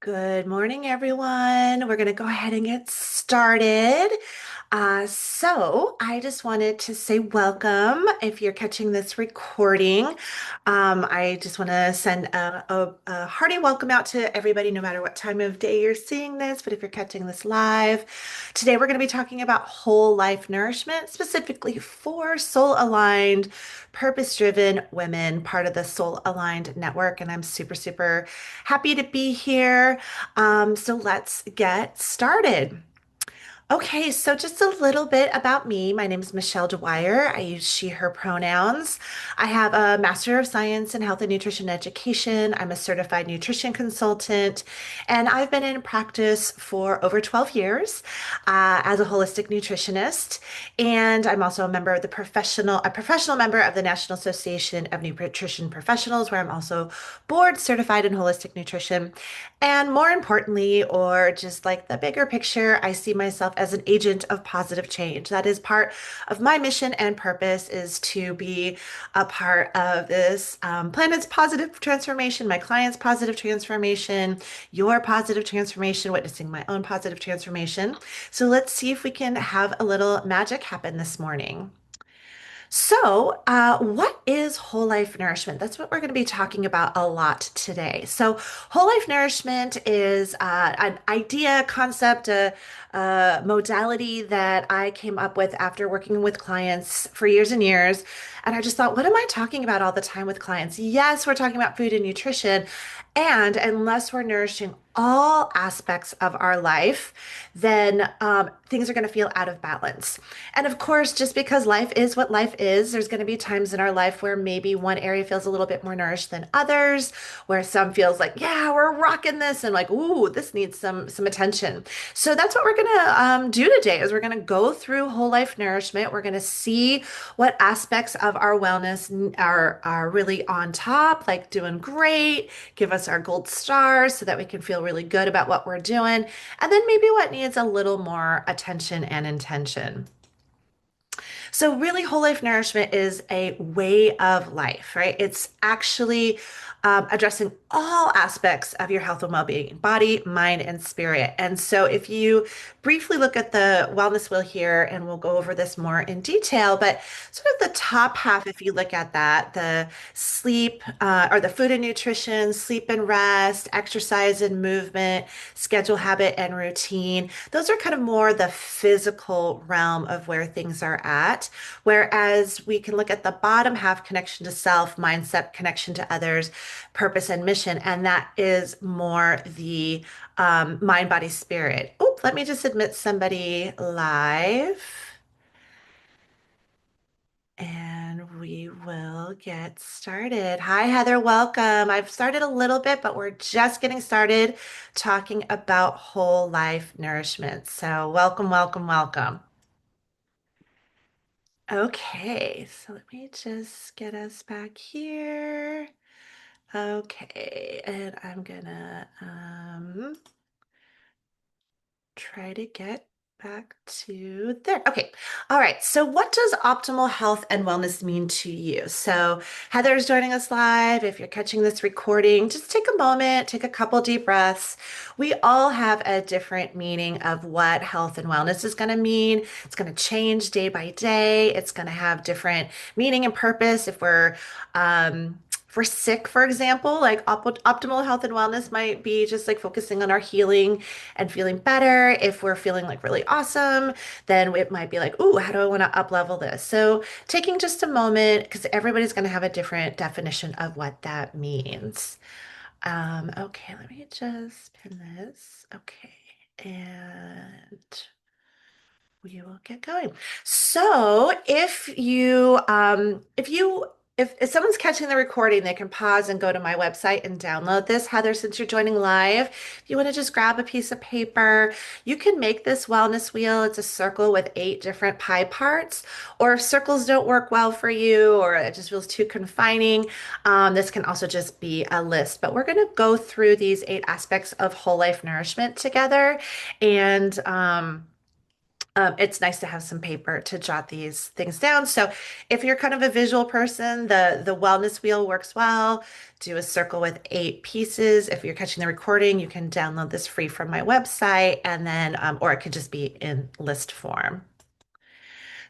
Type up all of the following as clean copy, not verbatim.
Good morning, everyone. We're going to go ahead and get started. I just wanted to say welcome if you're catching this recording. I just want to send a hearty welcome out to everybody, no matter what time of day you're seeing this. But if you're catching this live, today we're going to be talking about whole life nourishment, specifically for soul aligned, purpose driven women, part of the Soul Aligned Network. And I'm super, super happy to be here. So let's get started. Okay, so just a little bit about me. My name is Michelle Dwyer. I use she, her pronouns. I have a Master of Science in Health and Nutrition Education. I'm a certified nutrition consultant, and I've been in practice for over 12 years as a holistic nutritionist. And I'm also a professional member of the National Association of Nutrition Professionals, where I'm also board certified in holistic nutrition. And more importantly, or just like the bigger picture, I see myself as an agent of positive change. That is part of my mission and purpose is to be a part of this planet's positive transformation, my client's positive transformation, your positive transformation, witnessing my own positive transformation. So let's see if we can have a little magic happen this morning. What is whole life nourishment? That's what we're going to be talking about a lot today. So, whole life nourishment is an idea, concept, a modality that I came up with after working with clients for years and years. And I just thought, what am I talking about all the time with clients? Yes, we're talking about food and nutrition. And unless we're nourishing all aspects of our life, then things are going to feel out of balance. And of course, just because life is what life is, there's going to be times in our life where maybe one area feels a little bit more nourished than others, where some feels like, yeah, we're rocking this, and like, ooh, this needs some attention. So that's what we're going to do today. Is we're going to go through whole life nourishment. We're going to see what aspects of our wellness are really on top, like doing great, give us our gold stars so that we can feel really good about what we're doing, and then maybe what needs a little more attention and intention. So, really, whole life nourishment is a way of life, right? It's actually addressing all aspects of your health and well being, body, mind, and spirit. And so, if you briefly look at the wellness wheel here, and we'll go over this more in detail, but sort of the top half, if you look at that, the sleep or the food and nutrition, sleep and rest, exercise and movement, schedule, habit, and routine, those are kind of more the physical realm of where things are at. Whereas we can look at the bottom half, connection to self, mindset, connection to others, purpose and mission. And that is more the mind, body, spirit. Oh, let me just admit somebody live. And we will get started. Hi, Heather. Welcome. I've started a little bit, but we're just getting started talking about whole life nourishment. So, welcome, welcome, welcome. Okay, so let me just get us back here. Okay, and I'm gonna try to get back to there. Okay. All right. So, what does optimal health and wellness mean to you? So, Heather's joining us live. If you're catching this recording, just take a moment, take a couple deep breaths. We all have a different meaning of what health and wellness is going to mean. It's going to change day by day. It's going to have different meaning and purpose. If we're sick, for example, like optimal health and wellness might be just like focusing on our healing and feeling better. If we're feeling like really awesome, then it might be like, ooh, how do I want to up level this? So taking just a moment, because everybody's going to have a different definition of what that means. Okay, let me just pin this. Okay, and we will get going. So if someone's catching the recording, they can pause and go to my website and download this. Heather, since you're joining live, if you want to just grab a piece of paper, you can make this wellness wheel. It's a circle with 8 different pie parts. Or if circles don't work well for you or it just feels too confining, this can also just be a list. But we're going to go through these 8 aspects of whole life nourishment together. And It's nice to have some paper to jot these things down. So if you're kind of a visual person, the wellness wheel works well. Do a circle with 8 pieces. If you're catching the recording, you can download this free from my website, and then or it could just be in list form.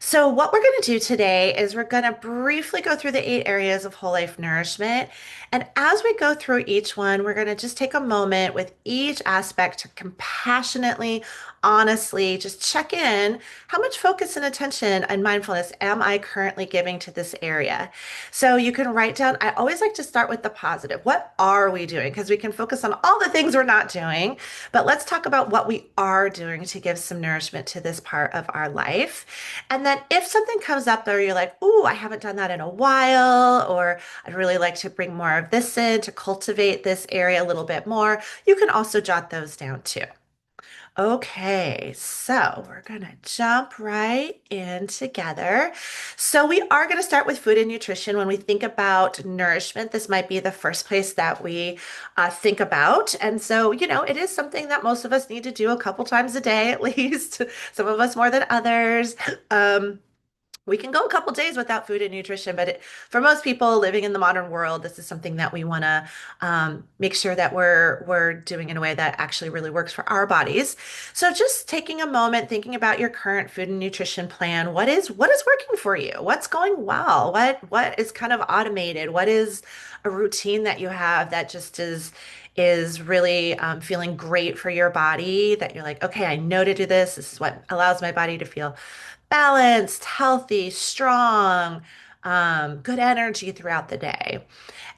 So, what we're going to do today is we're going to briefly go through the 8 areas of whole life nourishment. And as we go through each one, we're going to just take a moment with each aspect to compassionately, honestly, just check in. How much focus and attention and mindfulness am I currently giving to this area? So, you can write down, I always like to start with the positive. What are we doing? Because we can focus on all the things we're not doing, but let's talk about what we are doing to give some nourishment to this part of our life. And then if something comes up there, you're like, ooh, I haven't done that in a while, or I'd really like to bring more of this in to cultivate this area a little bit more, you can also jot those down too. Okay, so we're gonna jump right in together. So we are gonna start with food and nutrition. When we think about nourishment, this might be the first place that we think about. And so, it is something that most of us need to do a couple times a day at least. Some of us more than others. Um, we can go a couple days without food and nutrition, but for most people living in the modern world, this is something that we want to make sure that we're doing in a way that actually really works for our bodies. So just taking a moment, thinking about your current food and nutrition plan. What is working for you? What's going well? What is kind of automated? What is a routine that you have that just is really feeling great for your body, that you're like, okay, I know to do this. This is what allows my body to feel balanced, healthy, strong, good energy throughout the day.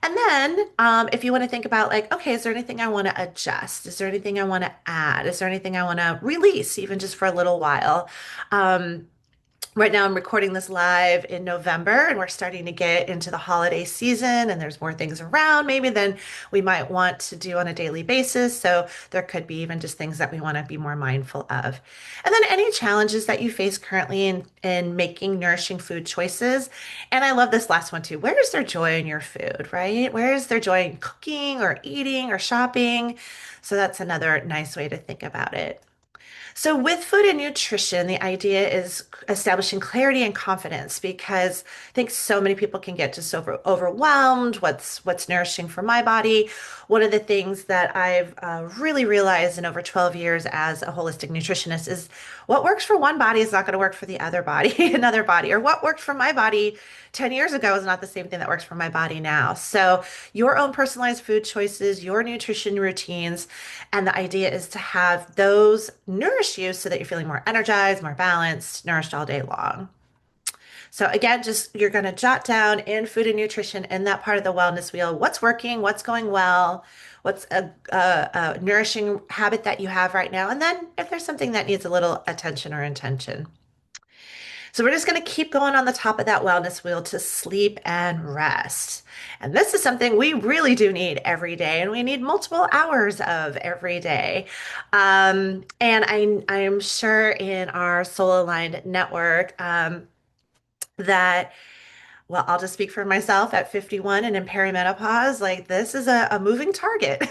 And then, if you want to think about, like, okay, is there anything I want to adjust? Is there anything I want to add? Is there anything I want to release, even just for a little while? Um, Right now, I'm recording this live in November, and we're starting to get into the holiday season, and there's more things around maybe than we might want to do on a daily basis. So there could be even just things that we want to be more mindful of. And then any challenges that you face currently in making nourishing food choices. And I love this last one too. Where is there joy in your food, right? Where is there joy in cooking or eating or shopping? So that's another nice way to think about it. So, with food and nutrition, the idea is establishing clarity and confidence, because I think so many people can get just overwhelmed. What's nourishing for my body? One of the things that I've really realized in over 12 years as a holistic nutritionist is what works for one body is not going to work for the other body, another body, or what worked for my body 10 years ago is not the same thing that works for my body now. So, your own personalized food choices, your nutrition routines, and the idea is to have those nourish you so that you're feeling more energized, more balanced, nourished all day long. So again, just you're going to jot down in food and nutrition in that part of the wellness wheel, what's working, what's going well, what's a nourishing habit that you have right now, and then if there's something that needs a little attention or intention. So we're just going to keep going on the top of that wellness wheel to sleep and rest. And this is something we really do need every day, and we need multiple hours of every day. And I'm sure in our soul aligned network that, well, I'll just speak for myself at 51 and in perimenopause. Like, this is a moving target.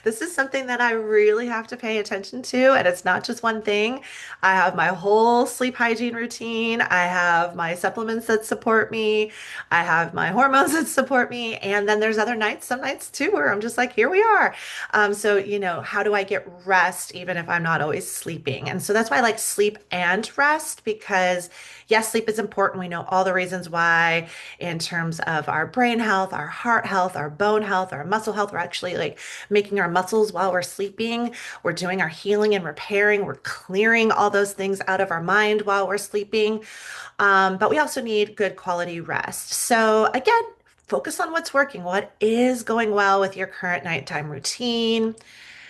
This is something that I really have to pay attention to. And it's not just one thing. I have my whole sleep hygiene routine. I have my supplements that support me. I have my hormones that support me. And then there's other nights, some nights too, where I'm just like, here we are. So, how do I get rest even if I'm not always sleeping? And so that's why I like sleep and rest, because yes, sleep is important. We know all the reasons why in terms of our brain health, our heart health, our bone health, our muscle health. We're actually like making our muscles while we're sleeping. We're doing our healing and repairing. We're clearing all those things out of our mind while we're sleeping. But we also need good quality rest. So again, focus on what's working. What is going well with your current nighttime routine?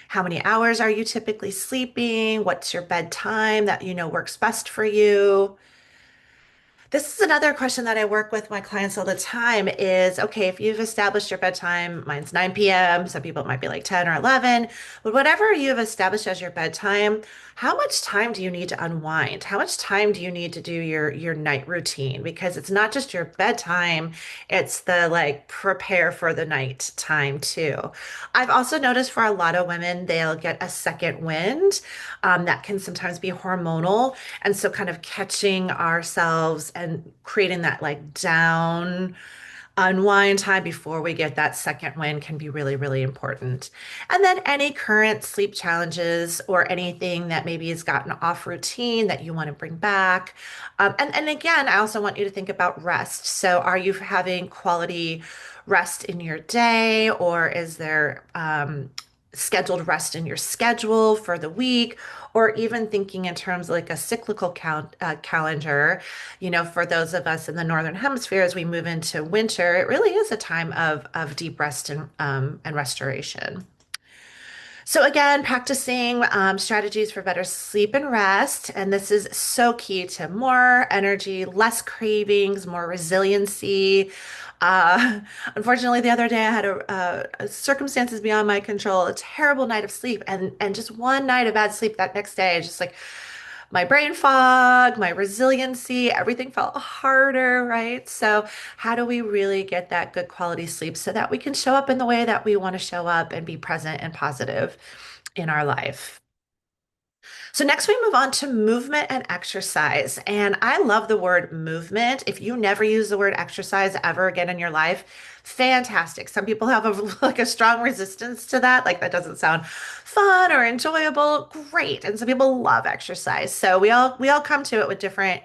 How many hours are you typically sleeping? What's your bedtime that you know works best for you? This is another question that I work with my clients all the time is, okay, if you've established your bedtime, mine's 9 p.m., some people it might be like 10 or 11, but whatever you've established as your bedtime, how much time do you need to unwind? How much time do you need to do your night routine? Because it's not just your bedtime, it's the like prepare for the night time too. I've also noticed for a lot of women, they'll get a second wind, that can sometimes be hormonal. And so, kind of catching ourselves and creating that like down unwind time before we get that second wind can be really, really important. And then, any current sleep challenges or anything that maybe has gotten off routine that you want to bring back. And again, I also want you to think about rest. So, are you having quality rest in your day, or is there scheduled rest in your schedule for the week? Or even thinking in terms of like a cyclical calendar, for those of us in the Northern Hemisphere, as we move into winter, it really is a time of deep rest and restoration. So again, practicing strategies for better sleep and rest. And this is so key to more energy, less cravings, more resiliency. Uh, Unfortunately, the other day I had circumstances beyond my control, a terrible night of sleep, and just one night of bad sleep that next day, just like my brain fog, my resiliency, everything felt harder, right? So, how do we really get that good quality sleep so that we can show up in the way that we want to show up and be present and positive in our life? So next we move on to movement and exercise. And I love the word movement. If you never use the word exercise ever again in your life, fantastic. Some people have like a strong resistance to that. Like that doesn't sound fun or enjoyable. Great. And some people love exercise. So we all come to it with different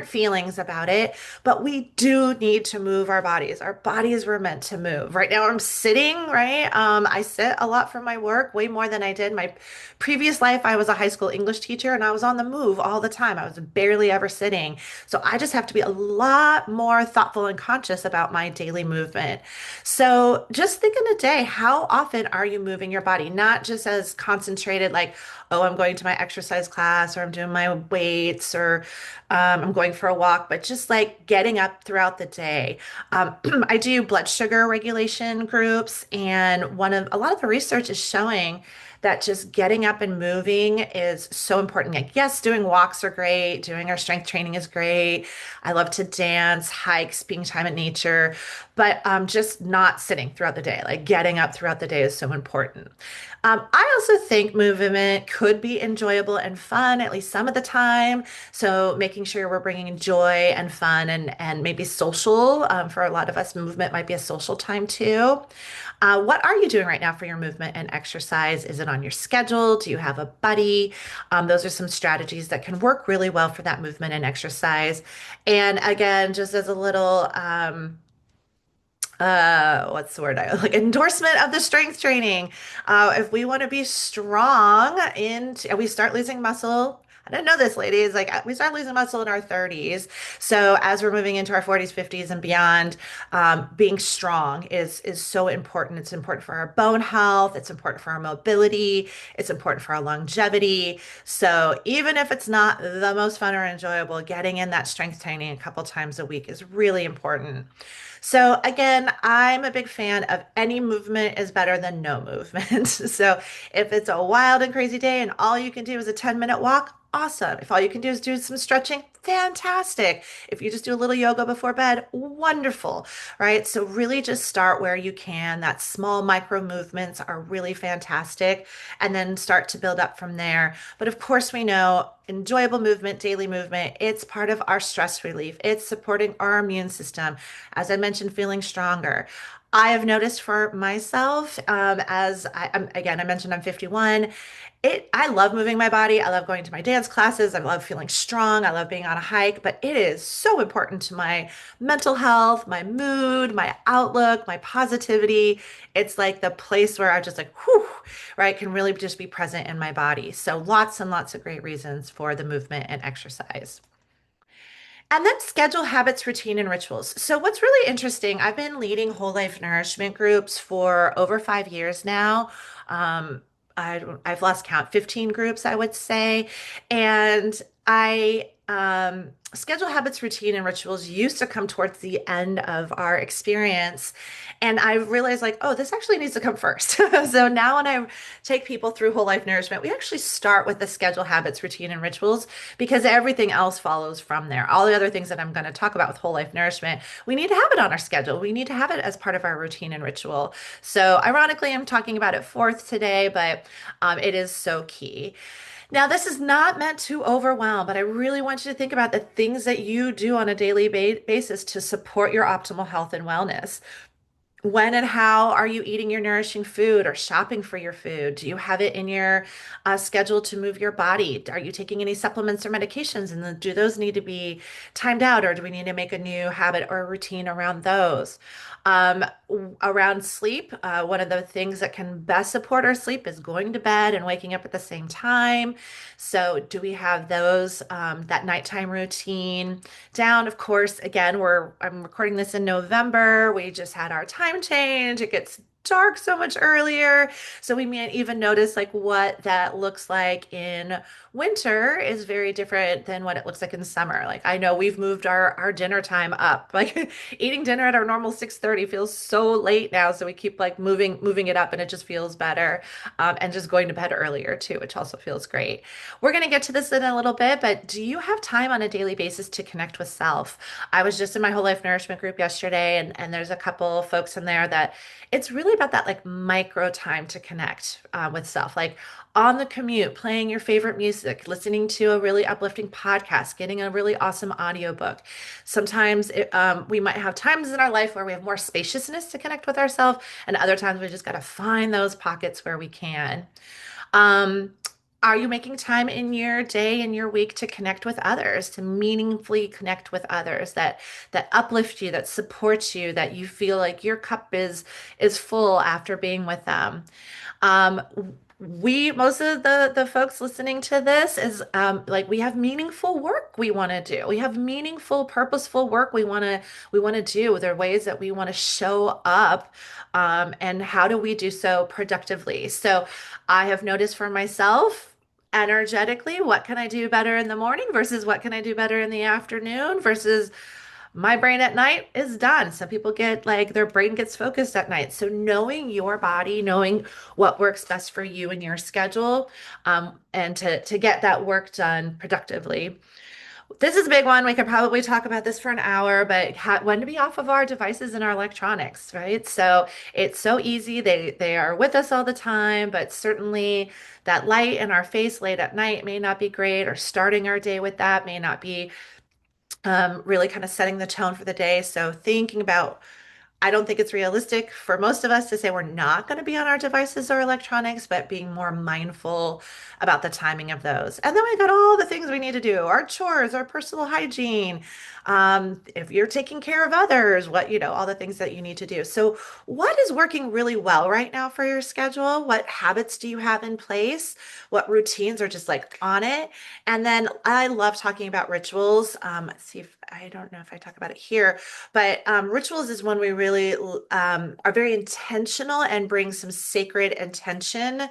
feelings about it, but we do need to move our bodies. Our bodies were meant to move. Right now I'm sitting, right? I sit a lot for my work, way more than I did my previous life. I was a high school English teacher and I was on the move all the time. I was barely ever sitting. So I just have to be a lot more thoughtful and conscious about my daily movement. So just think in a day, how often are you moving your body? Not just as concentrated, like, oh, I'm going to my exercise class or I'm doing my weights or I'm going for a walk, but just like getting up throughout the day. Um, I do blood sugar regulation groups, and a lot of the research is showing that just getting up and moving is so important. Like, yes, doing walks are great, doing our strength training is great. I love to dance, hike, spending time in nature, but just not sitting throughout the day. Like getting up throughout the day is so important. I also think movement could be enjoyable and fun, at least some of the time. So making sure we're bringing joy and fun and maybe social. For a lot of us, movement might be a social time too. What are you doing right now for your movement and exercise? Is it on your schedule? Do you have a buddy? Those are some strategies that can work really well for that movement and exercise. And again, just as a little what's the word I like endorsement of the strength training. If we want to be strong and we start losing muscle. I didn't know this, ladies. Like we start losing muscle in our 30s. So as we're moving into our 40s, 50s, and beyond, being strong is so important. It's important for our bone health. It's important for our mobility. It's important for our longevity. So even if it's not the most fun or enjoyable, getting in that strength training a couple times a week is really important. So again, I'm a big fan of any movement is better than no movement. So if it's a wild and crazy day and all you can do is a 10-minute walk, awesome. If all you can do is do some stretching, fantastic. If you just do a little yoga before bed, wonderful, right? So really just start where you can. That small micro movements are really fantastic, and then start to build up from there. But of course, we know enjoyable movement, daily movement, it's part of our stress relief. It's supporting our immune system. As I mentioned, feeling stronger. I have noticed for myself, again, I mentioned I'm 51. I love moving my body. I love going to my dance classes. I love feeling strong. I love being on a hike, but it is so important to my mental health, my mood, my outlook, my positivity. It's like the place where I just like, whew, right, can really just be present in my body. So lots and lots of great reasons for the movement and exercise. And then schedule habits, routine, and rituals. So, what's really interesting, I've been leading whole life nourishment groups for over 5 years now. Um, I've lost count, 15 groups, I would say. And schedule, habits, routine, and rituals used to come towards the end of our experience. And I realized, like, oh, this actually needs to come first. So now when I take people through whole life nourishment, we actually start with the schedule, habits, routine, and rituals because everything else follows from there. All the other things that I'm going to talk about with whole life nourishment, we need to have it on our schedule. We need to have it as part of our routine and ritual. So ironically, I'm talking about it fourth today, but it is so key. Now, this is not meant to overwhelm, but I really want you to think about the things that you do on a daily basis to support your optimal health and wellness. When and how are you eating your nourishing food or shopping for your food? Do you have it in your schedule to move your body? Are you taking any supplements or medications? And then do those need to be timed out, or do we need to make a new habit or routine around those? Around sleep, one of the things that can best support our sleep is going to bed and waking up at the same time. So, do we have those that nighttime routine down? Of course, again, I'm recording this in November. We just had our time change. It gets dark so much earlier. So we may even notice like what that looks like in winter is very different than what it looks like in summer. Like I know we've moved our dinner time up. Like eating dinner at our normal 6:30 feels so late now. So we keep like moving it up and it just feels better. And just going to bed earlier too, which also feels great. We're going to get to this in a little bit, but do you have time on a daily basis to connect with self? I was just in my whole life nourishment group yesterday, and there's a couple folks in there that it's really about that like micro time to connect with self, like on the commute, playing your favorite music, listening to a really uplifting podcast, getting a really awesome audiobook. Sometimes we might have times in our life where we have more spaciousness to connect with ourselves, and other times we just got to find those pockets where we can. Um, are you making time in your day and your week to connect with others, to meaningfully connect with others that uplift you, that support you, that you feel like your cup is full after being with them? Um, we most of the folks listening to this is like we have meaningful work we want to do. We have meaningful, purposeful work we want to do. There are ways that we want to show up, and how do we do so productively? So I have noticed for myself. Energetically, what can I do better in the morning versus what can I do better in the afternoon versus my brain at night is done. Some people get like their brain gets focused at night. So knowing your body, knowing what works best for you and your schedule, and to get that work done productively. This is a big one. We could probably talk about this for an hour, but when to be off of our devices and our electronics, right? So it's so easy. They are with us all the time, but certainly that light in our face late at night may not be great, or starting our day with that may not be really kind of setting the tone for the day. So thinking about, I don't think it's realistic for most of us to say we're not going to be on our devices or electronics, but being more mindful about the timing of those. And then we got all the things we need to do, our chores, our personal hygiene. If you're taking care of others, all the things that you need to do. So, what is working really well right now for your schedule? What habits do you have in place? What routines are just like on it? And then I love talking about rituals. Let's see if I don't know if I talk about it here, but rituals is when we really are very intentional and bring some sacred intention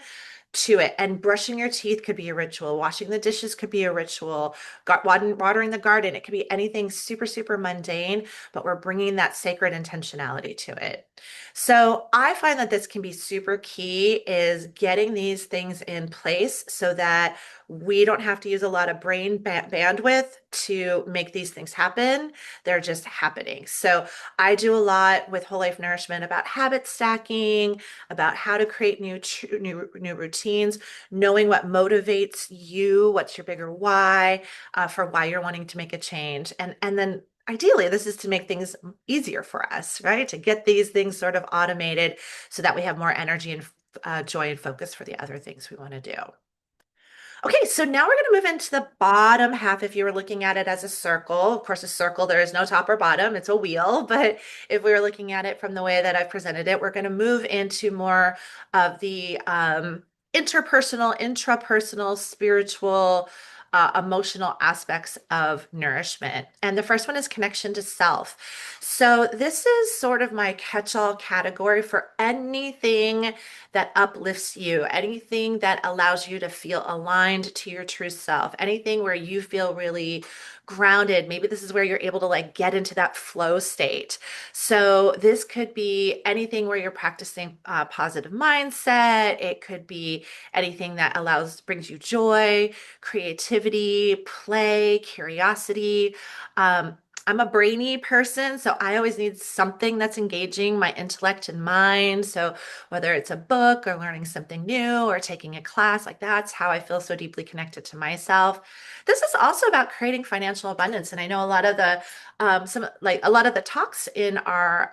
to it. And brushing your teeth could be a ritual. Washing the dishes could be a ritual. Watering the garden. It could be anything super, super mundane, but we're bringing that sacred intentionality to it. So I find that this can be super key is getting these things in place so that we don't have to use a lot of brain bandwidth to make these things happen. They're just happening. So I do a lot with Whole Life Nourishment about habit stacking, about how to create new routines, knowing what motivates you, what's your bigger why, for why you're wanting to make a change, and then ideally this is to make things easier for us, right? To get these things sort of automated so that we have more energy and joy and focus for the other things we want to do. Okay, so now we're going to move into the bottom half if you were looking at it as a circle. Of course, a circle, there is no top or bottom, it's a wheel. But if we were looking at it from the way that I've presented it, we're going to move into more of the interpersonal, intrapersonal, spiritual, emotional aspects of nourishment. And the first one is connection to self. So this is sort of my catch-all category for anything that uplifts you, anything that allows you to feel aligned to your true self, anything where you feel really grounded. Maybe this is where you're able to like get into that flow state. So this could be anything where you're practicing positive mindset. It could be anything that brings you joy, creativity, play, curiosity. Um, I'm a brainy person, so I always need something that's engaging my intellect and mind. So whether it's a book or learning something new or taking a class, like that's how I feel so deeply connected to myself. This is also about creating financial abundance. And I know a lot of the some like a lot of the talks in our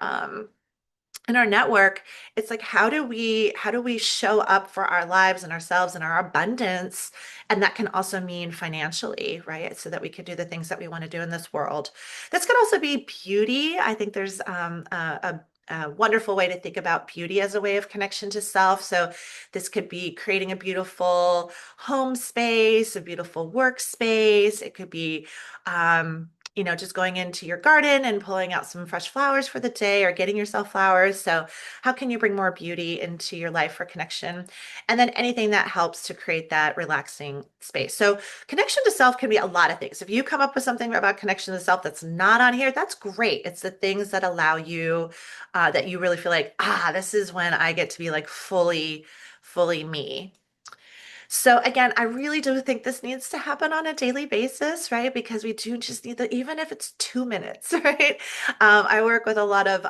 network, it's like how do we show up for our lives and ourselves and our abundance, and that can also mean financially, right? So that we can do the things that we want to do in this world. This could also be beauty. I think there's a wonderful way to think about beauty as a way of connection to self. So this could be creating a beautiful home space, a beautiful workspace. It could be just going into your garden and pulling out some fresh flowers for the day or getting yourself flowers. So, how can you bring more beauty into your life for connection? And then anything that helps to create that relaxing space. So, connection to self can be a lot of things. If you come up with something about connection to self that's not on here, that's great. It's the things that allow you, that you really feel like, this is when I get to be like fully me. So again, I really do think this needs to happen on a daily basis, right? Because we do just need the, even if it's 2 minutes, right? I work with a lot of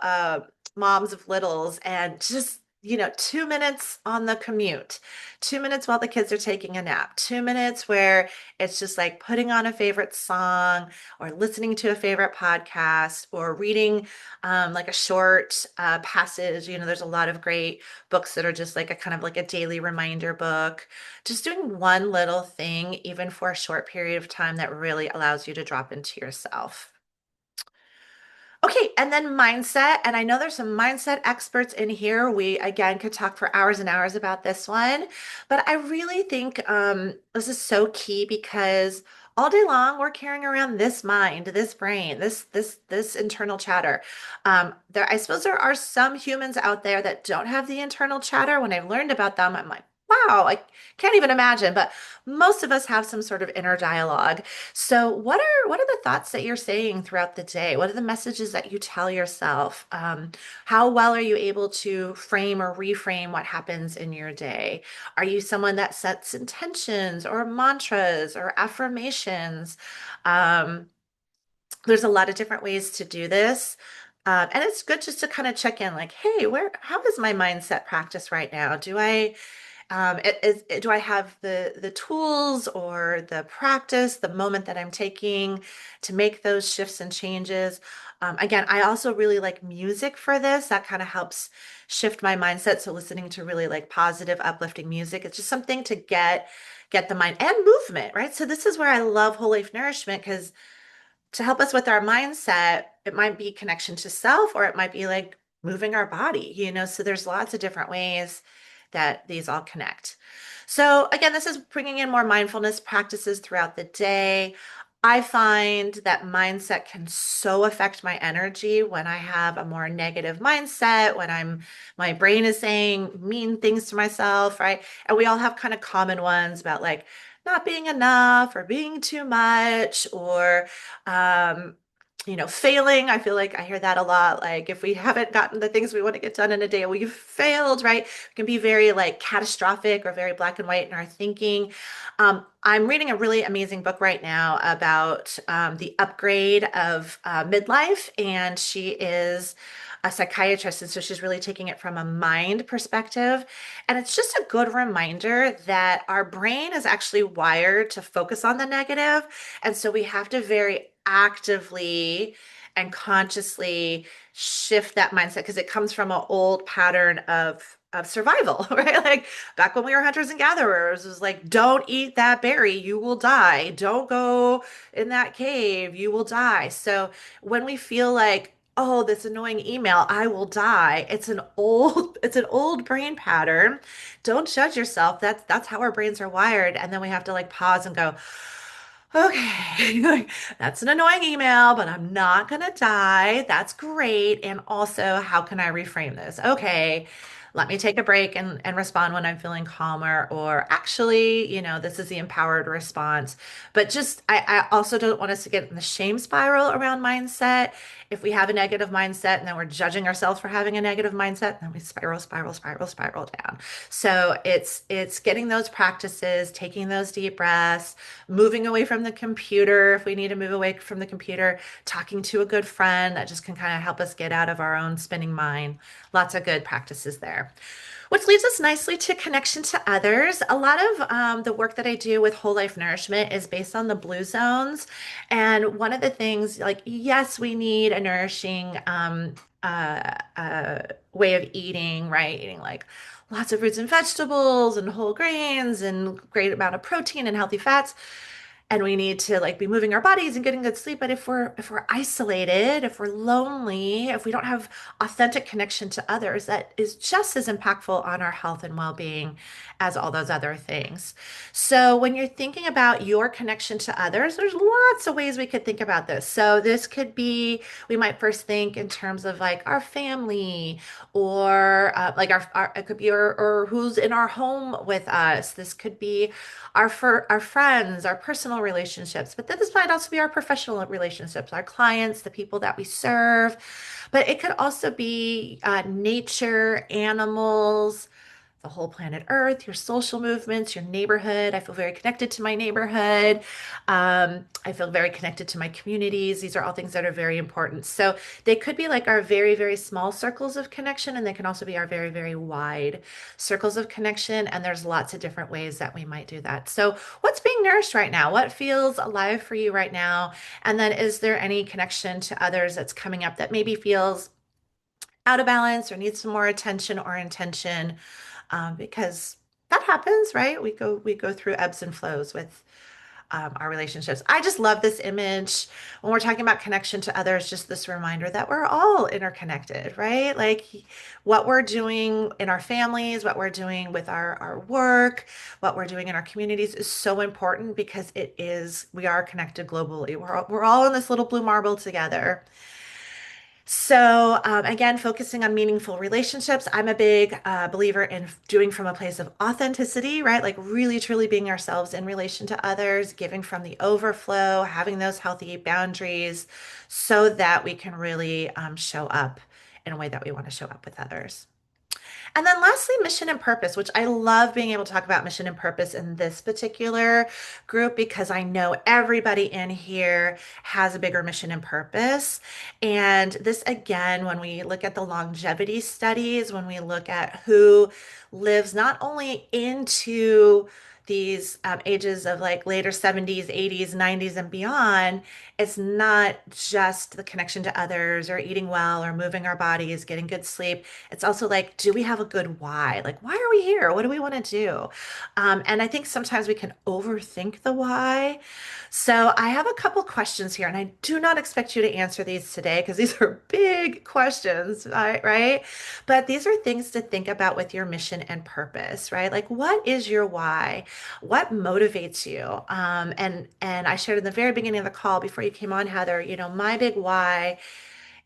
moms of littles, and just, 2 minutes on the commute, 2 minutes while the kids are taking a nap, 2 minutes where it's just like putting on a favorite song or listening to a favorite podcast or reading like a short passage. There's a lot of great books that are just like a kind of like a daily reminder book, just doing one little thing, even for a short period of time, that really allows you to drop into yourself. Okay, and then mindset. And I know there's some mindset experts in here. We, again, could talk for hours and hours about this one. But I really think this is so key, because all day long we're carrying around this mind, this brain, this internal chatter. I suppose there are some humans out there that don't have the internal chatter. When I've learned about them, I'm like, wow, I can't even imagine. But most of us have some sort of inner dialogue. So what are the thoughts that you're saying throughout the day? What are the messages that you tell yourself? How well are you able to frame or reframe what happens in your day? Are you someone that sets intentions or mantras or affirmations? Um, there's a lot of different ways to do this. And it's good just to kind of check in, like, hey, how is my mindset practice right now? Do I have the tools or the practice, the moment that I'm taking to make those shifts and changes? Again, I also really like music for this. That kind of helps shift my mindset. So listening to really like positive, uplifting music, it's just something to get the mind and movement, right? So this is where I love Whole Life Nourishment, because to help us with our mindset, it might be connection to self, or it might be like moving our body. So there's lots of different ways that these all connect. So again, this is bringing in more mindfulness practices throughout the day. I find that mindset can so affect my energy when I have a more negative mindset, when my brain is saying mean things to myself, right? And we all have kind of common ones about like not being enough or being too much, or um, failing. I feel like I hear that a lot. Like if we haven't gotten the things we want to get done in a day, we've failed, right? It can be very like catastrophic or very black and white in our thinking. I'm reading a really amazing book right now about the upgrade of midlife, and she is a psychiatrist, and so she's really taking it from a mind perspective. And it's just a good reminder that our brain is actually wired to focus on the negative, and so we have to very actively and consciously shift that mindset, because it comes from an old pattern of survival, right? Like back when we were hunters and gatherers, it was like, don't eat that berry, you will die. Don't go in that cave, you will die. So when we feel like, oh, this annoying email, I will die, it's an old brain pattern. Don't judge yourself. That's how our brains are wired. And then we have to like pause and go, okay, like, that's an annoying email, but I'm not gonna die. That's great. And also, how can I reframe this? Okay, let me take a break and respond when I'm feeling calmer, or actually, this is the empowered response. But just, I also don't want us to get in the shame spiral around mindset. If we have a negative mindset and then we're judging ourselves for having a negative mindset, then we spiral down. So it's getting those practices, taking those deep breaths, moving away from the computer if we need to move away from the computer, talking to a good friend that just can kind of help us get out of our own spinning mind. Lots of good practices there. Which leads us nicely to connection to others. A lot of the work that I do with Whole Life Nourishment is based on the blue zones. And one of the things, like, yes, we need a nourishing way of eating, right? Eating like lots of fruits and vegetables and whole grains and great amount of protein and healthy fats, and we need to like be moving our bodies and getting good sleep. But if we're isolated, if we're lonely, if we don't have authentic connection to others, that is just as impactful on our health and well-being as all those other things. So when you're thinking about your connection to others, there's lots of ways we could think about this. So this could be, we might first think in terms of like our family, or like our it could be, or who's in our home with us. This could be our friends, our personal relationships, but then this might also be our professional relationships, our clients, the people that we serve. But it could also be nature, animals, the whole planet Earth, your social movements, your neighborhood. I feel very connected to my neighborhood. I feel very connected to my communities. These are all things that are very important. So they could be like our very, very small circles of connection, and they can also be our very, very wide circles of connection. And there's lots of different ways that we might do that. So, what's being nourished right now? What feels alive for you right now? And then, is there any connection to others that's coming up that maybe feels out of balance or needs some more attention or intention? Because that happens, right? We go through ebbs and flows with our relationships. I just love this image when we're talking about connection to others, just this reminder that we're all interconnected, right? Like what we're doing in our families, what we're doing with our work, what we're doing in our communities is so important because we are connected globally. We're all in this little blue marble together. So, again, focusing on meaningful relationships. I'm a big believer in doing from a place of authenticity, right? Like really, truly being ourselves in relation to others, giving from the overflow, having those healthy boundaries so that we can really show up in a way that we want to show up with others. And then lastly, mission and purpose, which I love being able to talk about mission and purpose in this particular group because I know everybody in here has a bigger mission and purpose. And this, again, when we look at the longevity studies, when we look at who lives not only into these ages of like later 70s, 80s, 90s, and beyond, it's not just the connection to others or eating well or moving our bodies, getting good sleep. It's also like, do we have a good why? Like, why are we here? What do we want to do? And I think sometimes we can overthink the why. So I have a couple questions here, and I do not expect you to answer these today because these are big questions, right? But these are things to think about with your mission and purpose, right? Like, what is your why? What motivates you? And I shared in the very beginning of the call before you came on, Heather, my big why,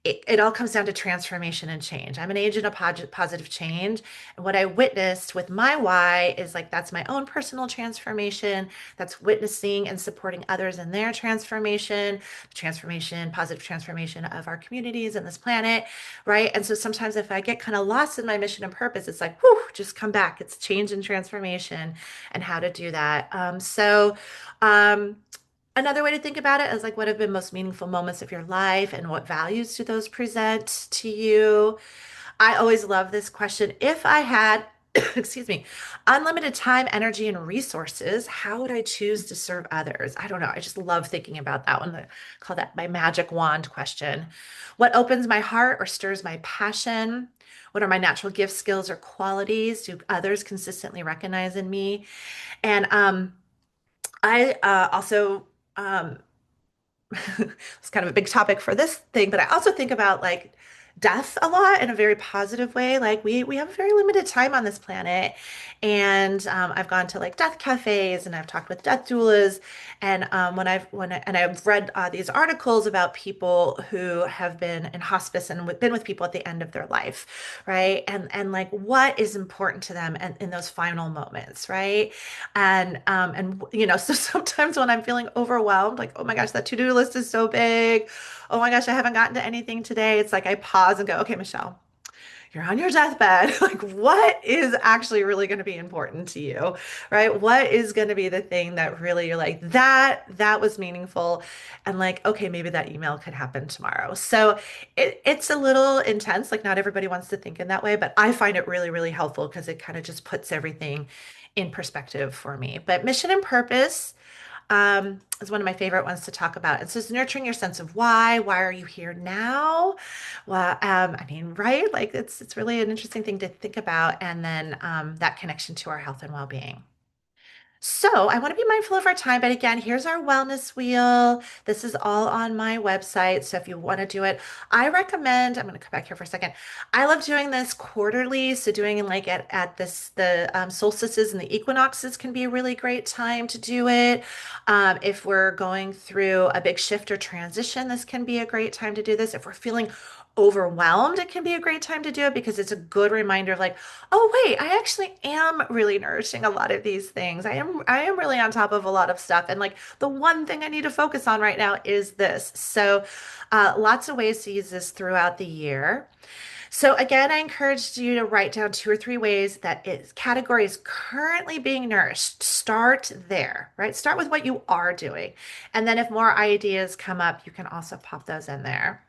it all comes down to transformation and change. I'm an agent of positive change. And what I witnessed with my why is like that's my own personal transformation. That's witnessing and supporting others in their transformation, positive transformation of our communities and this planet, right? And so sometimes if I get kind of lost in my mission and purpose, it's like, whew, just come back. It's change and transformation and how to do that. Um, Another way to think about it is like what have been most meaningful moments of your life and what values do those present to you? I always love this question. If I had, excuse me, unlimited time, energy, and resources, how would I choose to serve others? I don't know. I just love thinking about that one. I call that my magic wand question. What opens my heart or stirs my passion? What are my natural gifts, skills, or qualities? Do others consistently recognize in me? And I also um, it's kind of a big topic for this thing, but I also think about like death a lot in a very positive way. Like we have a very limited time on this planet, and I've gone to like death cafes and I've talked with death doulas, and I've read these articles about people who have been in hospice and been with people at the end of their life, right? And like what is important to them and in those final moments, right? And so sometimes when I'm feeling overwhelmed, like, oh my gosh, that to-do list is so big. Oh my gosh, I haven't gotten to anything today. It's like I pause and go, okay, Michelle, you're on your deathbed. Like, what is actually really going to be important to you, right? What is going to be the thing that really you're like, that was meaningful. And like, okay, maybe that email could happen tomorrow. So it's a little intense. Like, not everybody wants to think in that way, but I find it really, really helpful because it kind of just puts everything in perspective for me. But mission and purpose is one of my favorite ones to talk about. It's just nurturing your sense of why. Why are you here now? Well, I mean, right? Like it's really an interesting thing to think about, and then that connection to our health and well-being. So I want to be mindful of our time, but again, here's our wellness wheel. This is all on my website. So if you want to do it, I recommend, I'm going to come back here for a second. I love doing this quarterly. So doing like at this, the solstices and the equinoxes can be a really great time to do it. If we're going through a big shift or transition, this can be a great time to do this. If we're feeling overwhelmed, it can be a great time to do it because it's a good reminder of like, oh wait, I actually am really nourishing a lot of these things. I am really on top of a lot of stuff. And like the one thing I need to focus on right now is this. So lots of ways to use this throughout the year. So again, I encouraged you to write down two or three ways that is category is currently being nourished. Start there, right? Start with what you are doing. And then if more ideas come up, you can also pop those in there.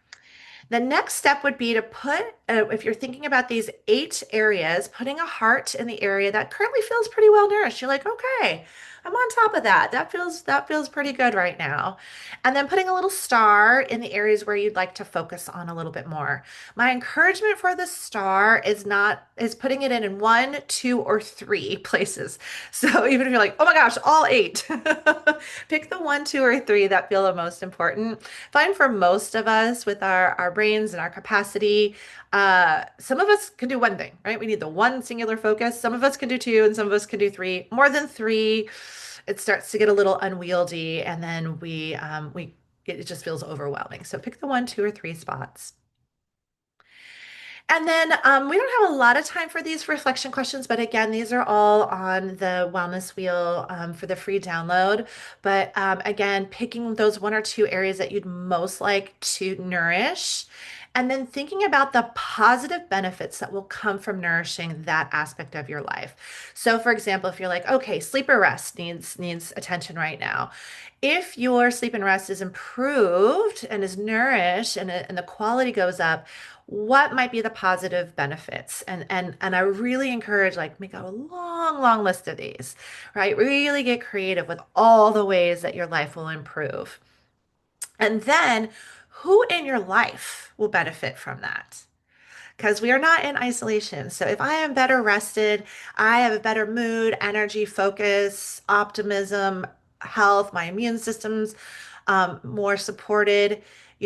The next step would be to put, if you're thinking about these 8 areas, putting a heart in the area that currently feels pretty well nourished. You're like, okay, I'm on top of that. That feels pretty good right now. And then putting a little star in the areas where you'd like to focus on a little bit more. My encouragement for the star is putting it in one, two, or three places. So even if you're like, oh my gosh, all 8, pick the one, two, or three that feel the most important. Fine for most of us with our brains and our capacity. Some of us can do one thing, right? We need the one singular focus. Some of us can do two, and some of us can do three. More than three, it starts to get a little unwieldy, and then it just feels overwhelming. So pick the one, two, or three spots. And then we don't have a lot of time for these reflection questions, but again, these are all on the wellness wheel for the free download. But again, picking those one or two areas that you'd most like to nourish, and then thinking about the positive benefits that will come from nourishing that aspect of your life. So, for example, if you're like, okay, sleep or rest needs attention right now. If your sleep and rest is improved and is nourished and the quality goes up, what might be the positive benefits? And I really encourage like make a long, long list of these, right? Really get creative with all the ways that your life will improve. And then who in your life will benefit from that? Because we are not in isolation. So if I am better rested, I have a better mood, energy, focus, optimism, health, my immune system's more supported.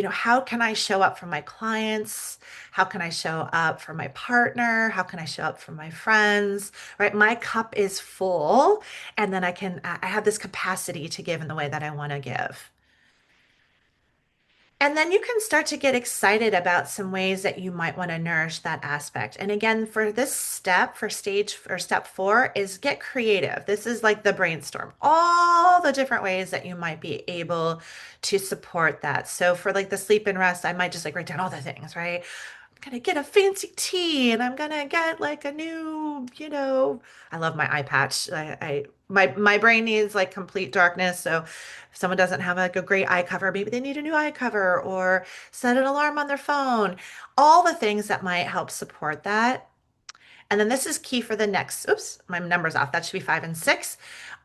How can I show up for my clients? How can I show up for my partner? How can I show up for my friends? Right? My cup is full, and then I have this capacity to give in the way that I want to give. And then you can start to get excited about some ways that you might want to nourish that aspect. And again, for this step, for stage or step 4, is get creative. This is like the brainstorm, all the different ways that you might be able to support that. So for like the sleep and rest, I might just like write down all the things, right? Gonna get a fancy tea and I'm gonna get like a new, I love my eye patch. My brain needs like complete darkness. So if someone doesn't have like a great eye cover, maybe they need a new eye cover or set an alarm on their phone. All the things that might help support that. And then this is key for the next, oops, my number's off. That should be 5 and 6.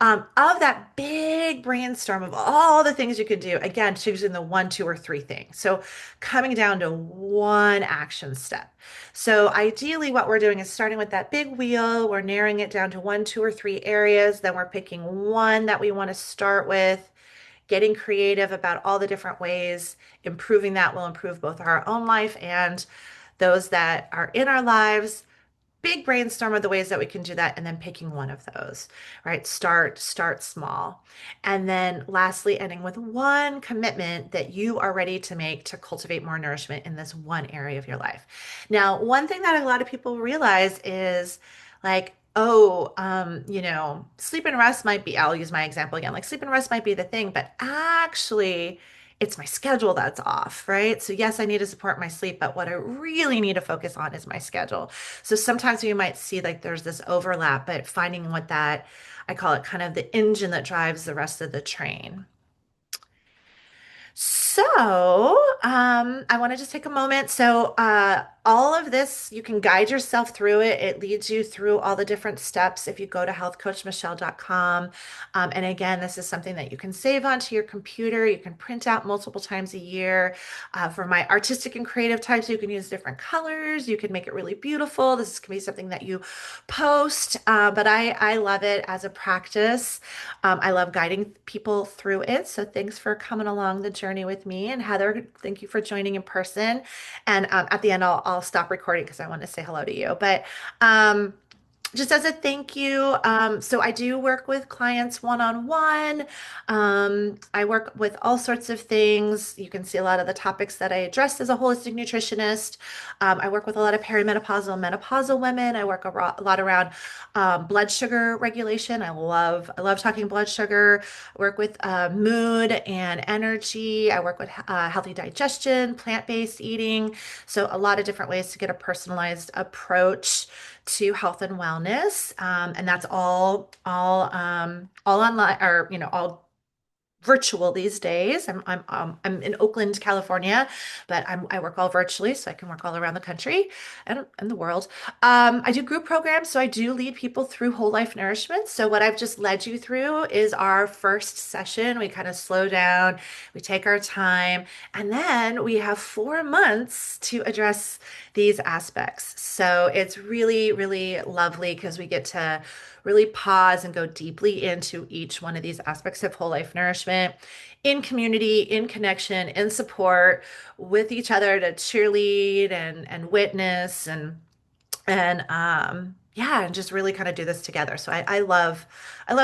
Of that big brainstorm of all the things you could do, again, choosing the one, two, or three things. So coming down to one action step. So ideally, what we're doing is starting with that big wheel. We're narrowing it down to one, two, or three areas. Then we're picking one that we want to start with, getting creative about all the different ways. Improving that will improve both our own life and those that are in our lives, big brainstorm of the ways that we can do that, and then picking one of those, right? Start small. And then lastly, ending with one commitment that you are ready to make to cultivate more nourishment in this one area of your life. Now, one thing that a lot of people realize is like, oh, sleep and rest might be, I'll use my example again, like sleep and rest might be the thing, but actually, it's my schedule that's off, right? So, yes, I need to support my sleep, but what I really need to focus on is my schedule. So, sometimes you might see like there's this overlap, but finding what that, I call it kind of the engine that drives the rest of the train. So, I want to just take a moment. So, all of this, you can guide yourself through it. It leads you through all the different steps if you go to healthcoachmichelle.com. And again, this is something that you can save onto your computer. You can print out multiple times a year. For my artistic and creative types, you can use different colors. You can make it really beautiful. This can be something that you post, but I love it as a practice. I love guiding people through it. So thanks for coming along the journey with me. And Heather, thank you for joining in person. And at the end, I'll stop recording because I want to say hello to you. But um, just as a thank you, so I do work with clients one-on-one. I work with all sorts of things. You can see a lot of the topics that I address as a holistic nutritionist. I work with a lot of perimenopausal, menopausal women. I work a lot around blood sugar regulation. I love talking blood sugar. I work with mood and energy. I work with healthy digestion, plant-based eating. So a lot of different ways to get a personalized approach to health and wellness. And that's all online, or all virtual these days. I'm in Oakland, California, but I work all virtually, so I can work all around the country and the world. I do group programs, so I do lead people through whole life nourishment. So what I've just led you through is our first session. We kind of slow down, we take our time, and then we have 4 months to address these aspects. So it's really, really lovely because we get to really pause and go deeply into each one of these aspects of whole life nourishment in community, in connection, in support with each other to cheerlead and witness and yeah, and just really kind of do this together. So I love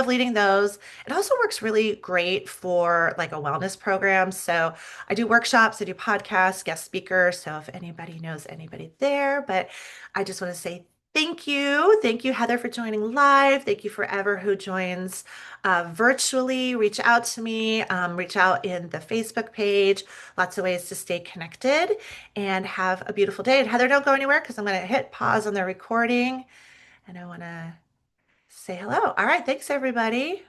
leading those. It also works really great for like a wellness program. So I do workshops, I do podcasts, guest speakers. So if anybody knows anybody there, but I just want to say thank you. Thank you, Heather, for joining live. Thank you for Ever who joins virtually. Reach out to me, reach out in the Facebook page. Lots of ways to stay connected and have a beautiful day. And Heather, don't go anywhere because I'm going to hit pause on the recording and I want to say hello. All right. Thanks, everybody.